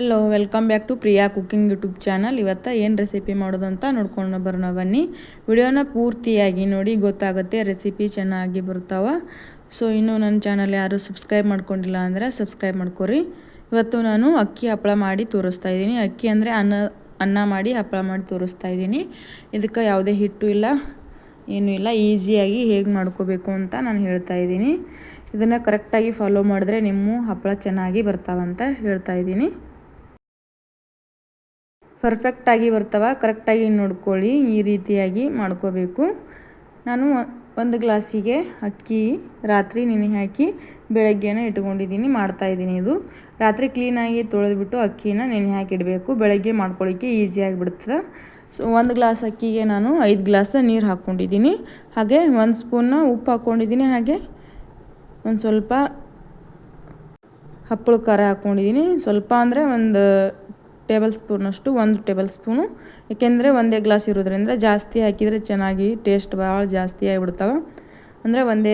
Hello, welcome back to Priya cooking YouTube channel. ಇವತ್ತು ಏನು recipe ಮಾಡೋದು ಅಂತ ನೋಡ್ಕೊಂಡು ಬರೋಣ ಬನ್ನಿ. ವಿಡಿಯೋನ ಪೂರ್ತಿಯಾಗಿ ನೋಡಿ, ಗೊತ್ತಾಗುತ್ತೆ ರೆಸಿಪಿ ಚೆನ್ನಾಗಿ ಬರ್ತಾವೆ. ಸೊ ಇನ್ನೂ ನನ್ನ ಚಾನಲ್ ಯಾರು ಸಬ್ಸ್ಕ್ರೈಬ್ ಮಾಡ್ಕೊಂಡಿಲ್ಲ ಅಂದರೆ ಸಬ್ಸ್ಕ್ರೈಬ್ ಮಾಡ್ಕೊರಿ. ಇವತ್ತು ನಾನು ಅಕ್ಕಿ ಹಪ್ಪಳ ಮಾಡಿ ತೋರಿಸ್ತಾ ಇದ್ದೀನಿ. ಅಕ್ಕಿ ಅಂದರೆ ಅನ್ನ ಮಾಡಿ ಹಪ್ಪಳ ಮಾಡಿ ತೋರಿಸ್ತಾ ಇದ್ದೀನಿ. ಇದಕ್ಕೆ ಯಾವುದೇ ಹಿಟ್ಟು ಇಲ್ಲ, ಏನೂ ಇಲ್ಲ. ಈಸಿಯಾಗಿ ಹೇಗೆ ಮಾಡ್ಕೋಬೇಕು ಅಂತ ನಾನು ಹೇಳ್ತಾ ಇದ್ದೀನಿ. ಇದನ್ನು ಕರೆಕ್ಟಾಗಿ ಫಾಲೋ ಮಾಡಿದ್ರೆ ನಿಮ್ಮ ಹಪ್ಪಳ ಚೆನ್ನಾಗಿ ಬರ್ತಾವಂತ ಹೇಳ್ತಾ ಇದ್ದೀನಿ. ಪರ್ಫೆಕ್ಟಾಗಿ ಬರ್ತಾವೆ, ಕರೆಕ್ಟಾಗಿ ನೋಡ್ಕೊಳ್ಳಿ. ಈ ರೀತಿಯಾಗಿ ಮಾಡ್ಕೋಬೇಕು. ನಾನು ಒಂದು ಗ್ಲಾಸಿಗೆ ಅಕ್ಕಿ ರಾತ್ರಿ ನೆನೆ ಹಾಕಿ ಬೆಳಗ್ಗೆನೇ ಇಟ್ಕೊಂಡಿದ್ದೀನಿ. ಮಾಡ್ತಾಯಿದ್ದೀನಿ. ಇದು ರಾತ್ರಿ ಕ್ಲೀನಾಗಿ ತೊಳೆದ್ಬಿಟ್ಟು ಅಕ್ಕಿನ ನೆನೆ ಹಾಕಿಡಬೇಕು. ಬೆಳಗ್ಗೆ ಮಾಡ್ಕೊಳ್ಳಿಕ್ಕೆ ಈಸಿಯಾಗಿಬಿಡ್ತದೆ. ಸೊ ಒಂದು ಗ್ಲಾಸ್ ಅಕ್ಕಿಗೆ ನಾನು 5 ಗ್ಲಾಸ್ ನೀರು ಹಾಕ್ಕೊಂಡಿದ್ದೀನಿ. ಹಾಗೆ 1 ಸ್ಪೂನ್ನ ಉಪ್ಪು ಹಾಕ್ಕೊಂಡಿದ್ದೀನಿ. ಹಾಗೆ ಒಂದು ಸ್ವಲ್ಪ ಹಪ್ಪಳ ಖಾರ ಹಾಕ್ಕೊಂಡಿದ್ದೀನಿ. ಸ್ವಲ್ಪ ಅಂದರೆ ಒಂದು ಟೇಬಲ್ ಸ್ಪೂನಷ್ಟು, 1 ಟೇಬಲ್ ಸ್ಪೂನು. ಏಕೆಂದರೆ ಒಂದೇ ಗ್ಲಾಸ್ ಇರೋದ್ರಿಂದ ಜಾಸ್ತಿ ಹಾಕಿದರೆ ಚೆನ್ನಾಗಿ ಟೇಸ್ಟ್ ಭಾಳ ಜಾಸ್ತಿ ಆಗಿಬಿಡ್ತಾವೆ. ಅಂದರೆ ಒಂದೇ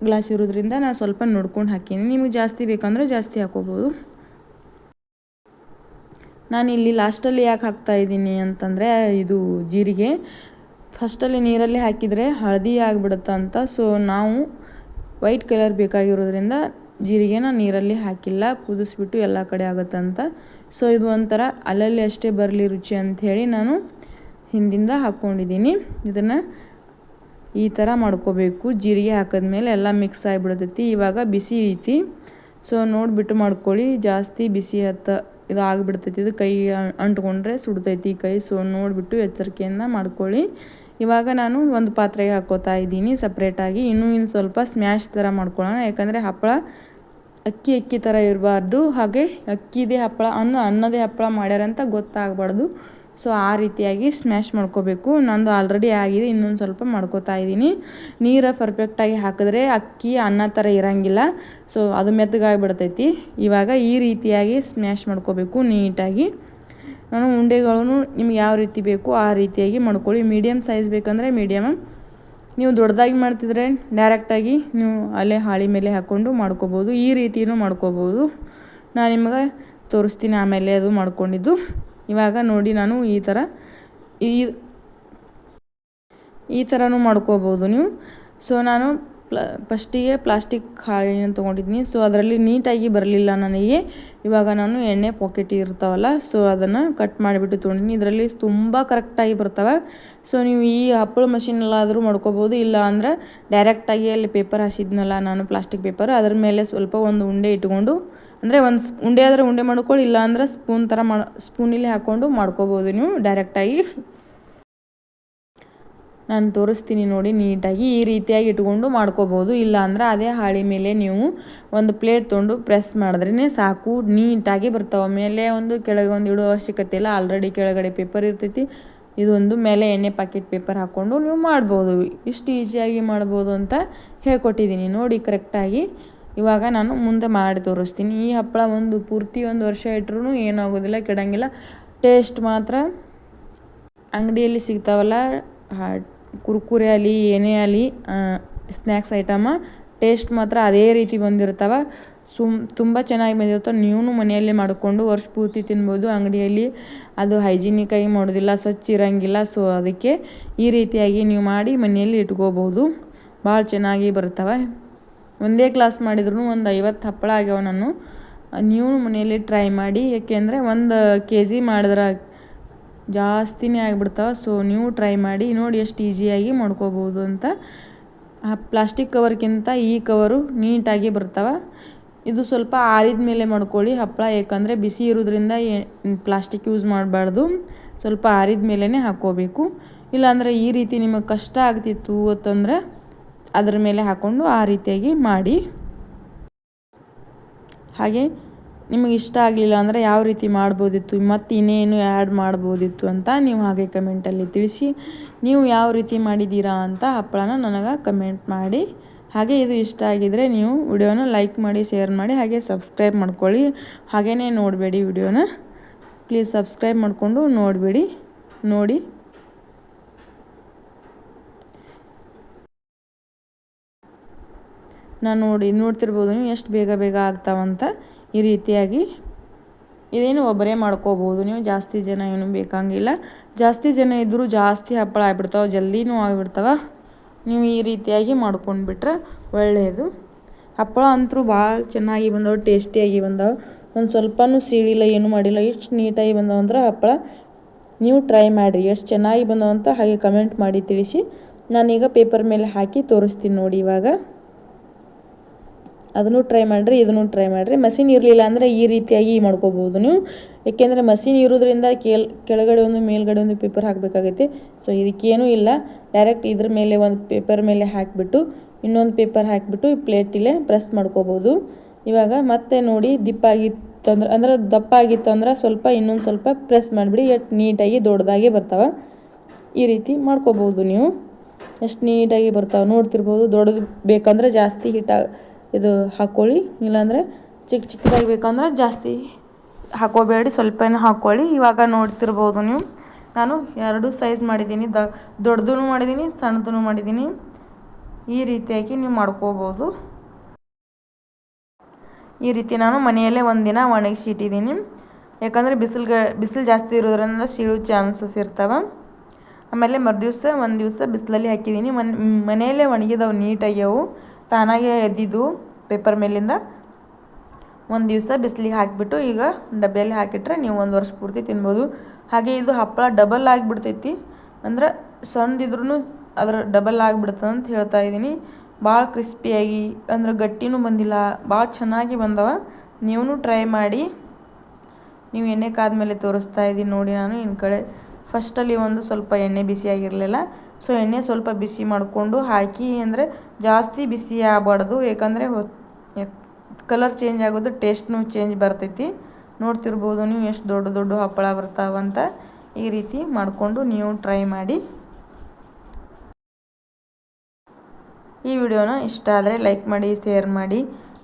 ಗ್ಲಾಸ್ ಇರೋದ್ರಿಂದ ನಾನು ಸ್ವಲ್ಪ ನೋಡ್ಕೊಂಡು ಹಾಕಿದ್ದೀನಿ. ನಿಮಗೆ ಜಾಸ್ತಿ ಬೇಕಂದರೆ ಜಾಸ್ತಿ ಹಾಕೋಬೋದು. ನಾನಿಲ್ಲಿ ಲಾಸ್ಟಲ್ಲಿ ಯಾಕೆ ಹಾಕ್ತಾಯಿದ್ದೀನಿ ಅಂತಂದರೆ, ಇದು ಜೀರಿಗೆ ಫಸ್ಟಲ್ಲಿ ನೀರಲ್ಲಿ ಹಾಕಿದರೆ ಹಳದಿ ಆಗಿಬಿಡುತ್ತೆ ಅಂತ. ಸೊ ನಾವು ವೈಟ್ ಕಲರ್ ಬೇಕಾಗಿರೋದ್ರಿಂದ ಜೀರಿಗೆನ ನೀರಲ್ಲಿ ಹಾಕಿಲ್ಲ, ಕುದಿಸ್ಬಿಟ್ಟು ಎಲ್ಲ ಕಡೆ ಆಗುತ್ತಂತ. ಸೊ ಇದು ಒಂಥರ ಅಲ್ಲಲ್ಲಿ ಅಷ್ಟೇ ಬರಲಿ ರುಚಿ ಅಂಥೇಳಿ ನಾನು ಹಿಂದಿಂದ ಹಾಕ್ಕೊಂಡಿದ್ದೀನಿ. ಇದನ್ನು ಈ ಥರ ಮಾಡ್ಕೋಬೇಕು. ಜೀರಿಗೆ ಹಾಕಿದ್ಮೇಲೆ ಎಲ್ಲ ಮಿಕ್ಸ್ ಆಗಿಬಿಡ್ತೈತಿ. ಇವಾಗ ಬಿಸಿ ಐತಿ, ಸೊ ನೋಡಿಬಿಟ್ಟು ಮಾಡ್ಕೊಳ್ಳಿ. ಜಾಸ್ತಿ ಬಿಸಿ ಇದು ಆಗಿಬಿಡ್ತೈತಿ. ಇದು ಕೈ ಅಂಟ್ಕೊಂಡ್ರೆ ಸುಡ್ತೈತಿ ಕೈ. ಸೊ ನೋಡಿಬಿಟ್ಟು ಎಚ್ಚರಿಕೆಯಿಂದ ಮಾಡ್ಕೊಳ್ಳಿ. ಇವಾಗ ನಾನು ಒಂದು ಪಾತ್ರೆಗೆ ಹಾಕ್ಕೋತಾ ಇದ್ದೀನಿ ಸಪ್ರೇಟಾಗಿ. ಇನ್ನೂ ಸ್ವಲ್ಪ ಸ್ಮ್ಯಾಶ್ ಥರ ಮಾಡ್ಕೊಳ್ಳೋಣ. ಯಾಕಂದರೆ ಹಪ್ಪಳ ಅಕ್ಕಿ ಥರ ಇರಬಾರ್ದು. ಹಾಗೆ ಅಕ್ಕಿದೇ ಹಪ್ಪಳ ಅನ್ನದೇ ಹಪ್ಪಳ ಮಾಡ್ಯಾರಂತ ಗೊತ್ತಾಗಬಾರ್ದು. ಸೊ ಆ ರೀತಿಯಾಗಿ ಸ್ಮ್ಯಾಶ್ ಮಾಡ್ಕೋಬೇಕು. ನಂದು ಆಲ್ರೆಡಿ ಆಗಿದೆ, ಇನ್ನೊಂದು ಸ್ವಲ್ಪ ಮಾಡ್ಕೋತಾ ಇದ್ದೀನಿ. ನೀರು ಪರ್ಫೆಕ್ಟಾಗಿ ಹಾಕಿದ್ರೆ ಅಕ್ಕಿ ಅನ್ನ ಥರ ಇರೋಂಗಿಲ್ಲ. ಸೊ ಅದು ಮೆತ್ತಗಾಗಿಬಿಡ್ತೈತಿ. ಇವಾಗ ಈ ರೀತಿಯಾಗಿ ಸ್ಮ್ಯಾಶ್ ಮಾಡ್ಕೋಬೇಕು ನೀಟಾಗಿ. ನಾನು ಉಂಡೆಗಳನ್ನು ನಿಮ್ಗೆ ಯಾವ ರೀತಿ ಬೇಕು ಆ ರೀತಿಯಾಗಿ ಮಾಡ್ಕೊಳ್ಳಿ. ಮೀಡಿಯಮ್ ಸೈಜ್ ಬೇಕಂದರೆ ಮೀಡಿಯಮ್. ನೀವು ದೊಡ್ಡದಾಗಿ ಮಾಡ್ತಿದ್ರೆ ಡೈರೆಕ್ಟಾಗಿ ನೀವು ಅಲ್ಲೇ ಹಾಳಿ ಮೇಲೆ ಹಾಕ್ಕೊಂಡು ಮಾಡ್ಕೋಬೋದು. ಈ ರೀತಿಯೂ ಮಾಡ್ಕೋಬೋದು. ನಾನು ನಿಮಗೆ ತೋರಿಸ್ತೀನಿ ಆಮೇಲೆ ಅದು ಮಾಡ್ಕೊಂಡಿದ್ದು. ಇವಾಗ ನೋಡಿ, ನಾನು ಈ ಥರನೂ ಮಾಡ್ಕೋಬೋದು ನೀವು. ಸೊ ನಾನು ಫಸ್ಟಿಗೆ ಪ್ಲಾಸ್ಟಿಕ್ ಹಾಳೆನ ತೊಗೊಂಡಿದ್ದೀನಿ. ಸೊ ಅದರಲ್ಲಿ ನೀಟಾಗಿ ಬರಲಿಲ್ಲ ನನಗೆ. ಇವಾಗ ನಾನು ಎಣ್ಣೆ ಪಾಕೆಟ್ ಇರ್ತಾವಲ್ಲ, ಸೊ ಅದನ್ನು ಕಟ್ ಮಾಡಿಬಿಟ್ಟು ತೊಗೊಂಡಿದ್ದೀನಿ. ಇದರಲ್ಲಿ ತುಂಬ ಕರೆಕ್ಟಾಗಿ ಬರ್ತವೆ. ಸೊ ನೀವು ಈ ಹಪ್ಪಳ ಮಷಿನಲ್ಲಾದರೂ ಮಾಡ್ಕೋಬೋದು. ಇಲ್ಲ ಅಂದರೆ ಡೈರೆಕ್ಟಾಗಿ ಅಲ್ಲಿ ಪೇಪರ್ ಹಾಸಿದ್ನಲ್ಲ ನಾನು, ಪ್ಲಾಸ್ಟಿಕ್ ಪೇಪರ್, ಅದ್ರ ಮೇಲೆ ಸ್ವಲ್ಪ ಒಂದು ಉಂಡೆ ಇಟ್ಕೊಂಡು, ಅಂದರೆ ಒಂದು ಉಂಡೆ ಆದರೆ ಉಂಡೆ ಮಾಡ್ಕೊಳ್ಳಿ. ಇಲ್ಲ ಅಂದರೆ ಸ್ಪೂನಲ್ಲಿ ಹಾಕ್ಕೊಂಡು ಮಾಡ್ಕೋಬೋದು ನೀವು ಡೈರೆಕ್ಟಾಗಿ. ನಾನು ತೋರಿಸ್ತೀನಿ ನೋಡಿ ನೀಟಾಗಿ. ಈ ರೀತಿಯಾಗಿ ಇಟ್ಕೊಂಡು ಮಾಡ್ಕೋಬೋದು. ಇಲ್ಲ ಅಂದರೆ ಅದೇ ಹಾಳಿ ಮೇಲೆ ನೀವು ಒಂದು ಪ್ಲೇಟ್ ತೊಗೊಂಡು ಪ್ರೆಸ್ ಮಾಡಿದ್ರೇ ಸಾಕು, ನೀಟಾಗಿ ಬರ್ತಾವೆ. ಮೇಲೆ ಒಂದು ಕೆಳಗೆ ಒಂದು ಇಡೋ ಅವಶ್ಯಕತೆ ಇಲ್ಲ. ಆಲ್ರೆಡಿ ಕೆಳಗಡೆ ಪೇಪರ್ ಇರ್ತೈತಿ. ಇದೊಂದು ಮೇಲೆ ಎಣ್ಣೆ ಪ್ಯಾಕೆಟ್ ಪೇಪರ್ ಹಾಕ್ಕೊಂಡು ನೀವು ಮಾಡ್ಬೋದು. ಇಷ್ಟು ಈಸಿಯಾಗಿ ಮಾಡ್ಬೋದು ಅಂತ ಹೇಳ್ಕೊಟ್ಟಿದ್ದೀನಿ ನೋಡಿ ಕರೆಕ್ಟಾಗಿ. ಇವಾಗ ನಾನು ಮುಂದೆ ಮಾಡಿ ತೋರಿಸ್ತೀನಿ. ಈ ಹಪ್ಪಳ ಪೂರ್ತಿ 1 ವರ್ಷ ಇಟ್ಟರೂ ಏನಾಗೋದಿಲ್ಲ, ಕೆಡಂಗಿಲ್ಲ. ಟೇಸ್ಟ್ ಮಾತ್ರ ಅಂಗಡಿಯಲ್ಲಿ ಸಿಗ್ತಾವಲ್ಲ, ಕುರ್ಕುರೆ ಆಗಲಿ ಏನೇ ಆಗಲಿ ಸ್ನ್ಯಾಕ್ಸ್ ಐಟಮ, ಟೇಸ್ಟ್ ಮಾತ್ರ ಅದೇ ರೀತಿ ಬಂದಿರ್ತಾವೆ. ತುಂಬ ಚೆನ್ನಾಗಿ ಬಂದಿರ್ತವೆ. ನೀವು ಮನೆಯಲ್ಲೇ ಮಾಡಿಕೊಂಡು ವರ್ಷ ಪೂರ್ತಿ ತಿನ್ಬೋದು. ಅಂಗಡಿಯಲ್ಲಿ ಅದು ಹೈಜಿನಿಕಾಗಿ ಮಾಡೋದಿಲ್ಲ, ಸ್ವಚ್ಛ ಇರೋಂಗಿಲ್ಲ. ಸೊ ಅದಕ್ಕೆ ಈ ರೀತಿಯಾಗಿ ನೀವು ಮಾಡಿ ಮನೆಯಲ್ಲಿ ಇಟ್ಕೋಬೋದು. ಭಾಳ ಚೆನ್ನಾಗಿ ಬರ್ತವೆ. ಒಂದೇ ಗ್ಲಾಸ್ ಮಾಡಿದ್ರು ಒಂದು 50 ಹಪ್ಪಳ ಆಗ್ಯಾವ. ನೀವು ಮನೆಯಲ್ಲಿ ಟ್ರೈ ಮಾಡಿ. ಏಕೆಂದರೆ 1 kg ಮಾಡಿದ್ರೆ ಜಾಸ್ತಿನೇ ಆಗಿಬಿಡ್ತಾವೆ. ಸೊ ನೀವು ಟ್ರೈ ಮಾಡಿ ನೋಡಿ ಎಷ್ಟು ಈಸಿಯಾಗಿ ಮಾಡ್ಕೋಬೋದು ಅಂತ. ಪ್ಲಾಸ್ಟಿಕ್ ಕವರ್ಗಿಂತ ಈ ಕವರು ನೀಟಾಗಿ ಬರ್ತವೆ. ಇದು ಸ್ವಲ್ಪ ಆರಿದ ಮೇಲೆ ಮಾಡ್ಕೊಳ್ಳಿ ಹಪ್ಪಳ. ಯಾಕಂದರೆ ಬಿಸಿ ಇರೋದ್ರಿಂದ ಪ್ಲಾಸ್ಟಿಕ್ ಯೂಸ್ ಮಾಡಬಾರ್ದು. ಸ್ವಲ್ಪ ಆರಿದ ಮೇಲೇ ಹಾಕ್ಕೋಬೇಕು. ಇಲ್ಲಾಂದರೆ ಈ ರೀತಿ ನಿಮಗೆ ಕಷ್ಟ ಆಗ್ತಿತ್ತು ಅಂತಂದರೆ ಅದ್ರ ಮೇಲೆ ಹಾಕ್ಕೊಂಡು ಆ ರೀತಿಯಾಗಿ ಮಾಡಿ. ಹಾಗೆ ನಿಮಗೆ ಇಷ್ಟ ಆಗಲಿಲ್ಲ ಅಂದರೆ ಯಾವ ರೀತಿ ಮಾಡ್ಬೋದಿತ್ತು, ಮತ್ತು ಇನ್ನೇನು ಆ್ಯಡ್ ಮಾಡ್ಬೋದಿತ್ತು ಅಂತ ನೀವು ಹಾಗೆ ಕಮೆಂಟಲ್ಲಿ ತಿಳಿಸಿ. ನೀವು ಯಾವ ರೀತಿ ಮಾಡಿದ್ದೀರಾ ಅಂತ ಹಪ್ಪಳನ ನನಗೆ ಕಮೆಂಟ್ ಮಾಡಿ. ಹಾಗೆ ಇದು ಇಷ್ಟ ಆಗಿದರೆ ನೀವು ವಿಡಿಯೋನ ಲೈಕ್ ಮಾಡಿ, ಶೇರ್ ಮಾಡಿ, ಹಾಗೆ ಸಬ್ಸ್ಕ್ರೈಬ್ ಮಾಡ್ಕೊಳ್ಳಿ. ಹಾಗೇ ನೋಡಬೇಡಿ ವಿಡಿಯೋನ, ಪ್ಲೀಸ್ ಸಬ್ಸ್ಕ್ರೈಬ್ ಮಾಡಿಕೊಂಡು ನೋಡಿ. ನಾನು ನೋಡ್ತಿರ್ಬೋದು ನೀವು ಎಷ್ಟು ಬೇಗ ಆಗ್ತಾವಂತ. ಈ ರೀತಿಯಾಗಿ ಇದೇನು ಒಬ್ಬರೇ ಮಾಡ್ಕೋಬೋದು ನೀವು, ಜಾಸ್ತಿ ಜನ ಏನು ಬೇಕಾಗಿಲ್ಲ. ಜಾಸ್ತಿ ಜನ ಇದ್ದರೂ ಜಾಸ್ತಿ ಹಪ್ಪಳ ಆಗಿಬಿಡ್ತಾವೆ, ಜಲ್ದಿನೂ ಆಗಿಬಿಡ್ತಾವೆ. ನೀವು ಈ ರೀತಿಯಾಗಿ ಮಾಡ್ಕೊಂಡ್ಬಿಟ್ರೆ ಒಳ್ಳೆಯದು. ಹಪ್ಪಳ ಅಂತೂ ಭಾಳ ಚೆನ್ನಾಗಿ ಬಂದವು, ಟೇಸ್ಟಿಯಾಗಿ ಬಂದವು. ಒಂದು ಸ್ವಲ್ಪನೂ ಸೀಳಿಲ್ಲ, ಏನೂ ಮಾಡಿಲ್ಲ, ಎಷ್ಟು ನೀಟಾಗಿ ಬಂದವು ಅಂದ್ರೆ ಹಪ್ಪಳ. ನೀವು ಟ್ರೈ ಮಾಡಿರಿ, ಎಷ್ಟು ಚೆನ್ನಾಗಿ ಬಂದವು ಅಂತ ಹಾಗೆ ಕಮೆಂಟ್ ಮಾಡಿ ತಿಳಿಸಿ. ನಾನೀಗ ಪೇಪರ್ ಮೇಲೆ ಹಾಕಿ ತೋರಿಸ್ತೀನಿ ನೋಡಿ. ಇವಾಗ ಅದನ್ನು ಟ್ರೈ ಮಾಡಿರಿ, ಇದನ್ನು ಟ್ರೈ ಮಾಡಿರಿ. ಮಷಿನ್ ಇರಲಿಲ್ಲ ಅಂದರೆ ಈ ರೀತಿಯಾಗಿ ಮಾಡ್ಕೋಬೋದು ನೀವು. ಏಕೆಂದರೆ ಮಷಿನ್ ಇರೋದ್ರಿಂದ ಕೆಳಗಡೆ ಒಂದು ಮೇಲ್ಗಡೆ ಒಂದು ಪೇಪರ್ ಹಾಕಬೇಕಾಗೈತಿ. ಸೊ ಇದಕ್ಕೇನೂ ಇಲ್ಲ, ಡೈರೆಕ್ಟ್ ಇದ್ರ ಮೇಲೆ ಒಂದು ಪೇಪರ್ ಮೇಲೆ ಹಾಕಿಬಿಟ್ಟು ಇನ್ನೊಂದು ಪೇಪರ್ ಹಾಕಿಬಿಟ್ಟು ಈ ಪ್ಲೇಟಿಲೆ ಪ್ರೆಸ್ ಮಾಡ್ಕೋಬೋದು. ಇವಾಗ ಮತ್ತೆ ನೋಡಿ ದಪ್ಪ ಆಗಿತ್ತಂದ್ರೆ ಸ್ವಲ್ಪ ಇನ್ನೊಂದು ಸ್ವಲ್ಪ ಪ್ರೆಸ್ ಮಾಡಿಬಿಡಿ, ಎಷ್ಟು ನೀಟಾಗಿ ದೊಡ್ಡದಾಗಿ ಬರ್ತಾವೆ. ಈ ರೀತಿ ಮಾಡ್ಕೋಬೋದು ನೀವು, ಎಷ್ಟು ನೀಟಾಗಿ ಬರ್ತಾವೆ ನೋಡ್ತಿರ್ಬೋದು. ದೊಡ್ಡದು ಬೇಕಂದ್ರೆ ಜಾಸ್ತಿ ಇದು ಹಾಕ್ಕೊಳ್ಳಿ, ಇಲ್ಲಾಂದರೆ ಚಿಕ್ಕದಾಗಿ ಬೇಕಂದ್ರೆ ಜಾಸ್ತಿ ಹಾಕೋಬೇಡಿ, ಸ್ವಲ್ಪನೇ ಹಾಕ್ಕೊಳ್ಳಿ. ಇವಾಗ ನೋಡ್ತಿರ್ಬೋದು ನೀವು, ನಾನು 2 ಸೈಜ್ ಮಾಡಿದ್ದೀನಿ, ದೊಡ್ಡದೂ ಮಾಡಿದ್ದೀನಿ, ಸಣ್ಣದೂ ಮಾಡಿದ್ದೀನಿ. ಈ ರೀತಿಯಾಗಿ ನೀವು ಮಾಡ್ಕೋಬೋದು. ಈ ರೀತಿ ನಾನು ಮನೆಯಲ್ಲೇ ಒಂದಿನ ಒಣಗಿಸಿ ಇಟ್ಟಿದ್ದೀನಿ, ಯಾಕಂದರೆ ಬಿಸಿಲು ಜಾಸ್ತಿ ಇರೋದ್ರಿಂದ ಸೀಳೋ ಚಾನ್ಸಸ್ ಇರ್ತವೆ. ಆಮೇಲೆ ಮರುದಿವ್ಸ ಒಂದು ದಿವಸ ಬಿಸಿಲಲ್ಲಿ ಹಾಕಿದ್ದೀನಿ. ಮನೆಯಲ್ಲೇ ಒಣಗಿದವು, ನೀಟಾಗ್ಯವು, ತಾನಾಗೆ ಎದ್ದಿದ್ದು ಪೇಪರ್ ಮೇಲಿಂದ. ಒಂದು ದಿವಸ ಬಿಸಿಲಿಗೆ ಹಾಕಿಬಿಟ್ಟು ಈಗ ಡಬ್ಬಿಯಲ್ಲಿ ಹಾಕಿಟ್ರೆ ನೀವು 1 ವರ್ಷ ಪೂರ್ತಿ ತಿನ್ಬೋದು. ಹಾಗೆ ಇದು ಹಪ್ಪಳ ಡಬಲ್ ಆಗಿಬಿಡ್ತೈತಿ, ಅಂದ್ರೆ ಸಣ್ಣದಿದ್ರೂ ಅದರ ಡಬಲ್ ಆಗಿಬಿಡ್ತದೆ ಅಂತ ಹೇಳ್ತಾ ಇದ್ದೀನಿ. ಭಾಳ ಕ್ರಿಸ್ಪಿಯಾಗಿ, ಅಂದ್ರೆ ಗಟ್ಟಿನೂ ಬಂದಿಲ್ಲ, ಭಾಳ ಚೆನ್ನಾಗಿ ಬಂದವ. ನೀವು ಟ್ರೈ ಮಾಡಿ. ನೀವು ಎಣ್ಣೆ ಕಾದ್ಮೇಲೆ ತೋರಿಸ್ತಾ ಇದ್ದೀನಿ ನೋಡಿ. ನಾನು ಇನ್ನು ಕಡೆ ಫಸ್ಟಲ್ಲಿ ಒಂದು ಸ್ವಲ್ಪ ಎಣ್ಣೆ ಬಿಸಿಯಾಗಿರಲಿಲ್ಲ, ಸೊ ಎಣ್ಣೆ ಸ್ವಲ್ಪ ಬಿಸಿ ಮಾಡಿಕೊಂಡು ಹಾಕಿ, ಅಂದರೆ ಜಾಸ್ತಿ ಬಿಸಿ ಆಗಬಾರ್ದು, ಯಾಕಂದರೆ ಕಲರ್ ಚೇಂಜ್ ಆಗೋದು, ಟೇಸ್ಟ್ನೂ ಚೇಂಜ್ ಬರ್ತೈತಿ. ನೋಡ್ತಿರ್ಬೋದು ನೀವು ಎಷ್ಟು ದೊಡ್ಡ ದೊಡ್ಡ ಹಪ್ಪಳ ಬರ್ತಾವಂತ. ಈ ರೀತಿ ಮಾಡಿಕೊಂಡು ನೀವು ಟ್ರೈ ಮಾಡಿ. ಈ ವಿಡಿಯೋನ ಇಷ್ಟ ಆದರೆ ಲೈಕ್ ಮಾಡಿ, ಶೇರ್ ಮಾಡಿ.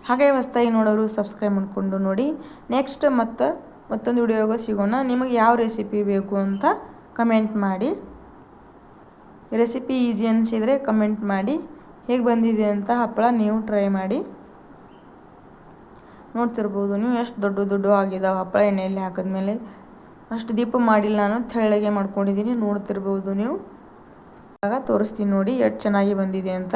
ಹಾಗೆ ಹೊಸದಾಗಿ ನೋಡೋರು ಸಬ್ಸ್ಕ್ರೈಬ್ ಮಾಡಿಕೊಂಡು ನೋಡಿ. ನೆಕ್ಸ್ಟ್ ಮತ್ತೊಂದು ವಿಡಿಯೋಗೆ ಸಿಗೋಣ. ನಿಮಗೆ ಯಾವ ರೆಸಿಪಿ ಬೇಕು ಅಂತ ಕಮೆಂಟ್ ಮಾಡಿ. ರೆಸಿಪಿ ಈಸಿ ಅನಿಸಿದರೆ ಕಮೆಂಟ್ ಮಾಡಿ. ಹೇಗೆ ಬಂದಿದೆ ಅಂತ ಹಪ್ಪಳ ನೀವು ಟ್ರೈ ಮಾಡಿ. ನೋಡ್ತಿರ್ಬೋದು ನೀವು ಎಷ್ಟು ದೊಡ್ಡ ಆಗಿದಾವೆ ಹಪ್ಪಳ. ಎಣ್ಣೆಯಲ್ಲಿ ಹಾಕಿದ್ಮೇಲೆ ಅಷ್ಟು ದೀಪ ಮಾಡಿಲ್ಲ, ನಾನು ತೆಳ್ಳಗೆ ಮಾಡ್ಕೊಂಡಿದ್ದೀನಿ. ನೋಡ್ತಿರ್ಬೋದು ನೀವು. ಆಗ ತೋರಿಸ್ತೀನಿ ನೋಡಿ ಎಷ್ಟು ಚೆನ್ನಾಗಿ ಬಂದಿದೆ ಅಂತ.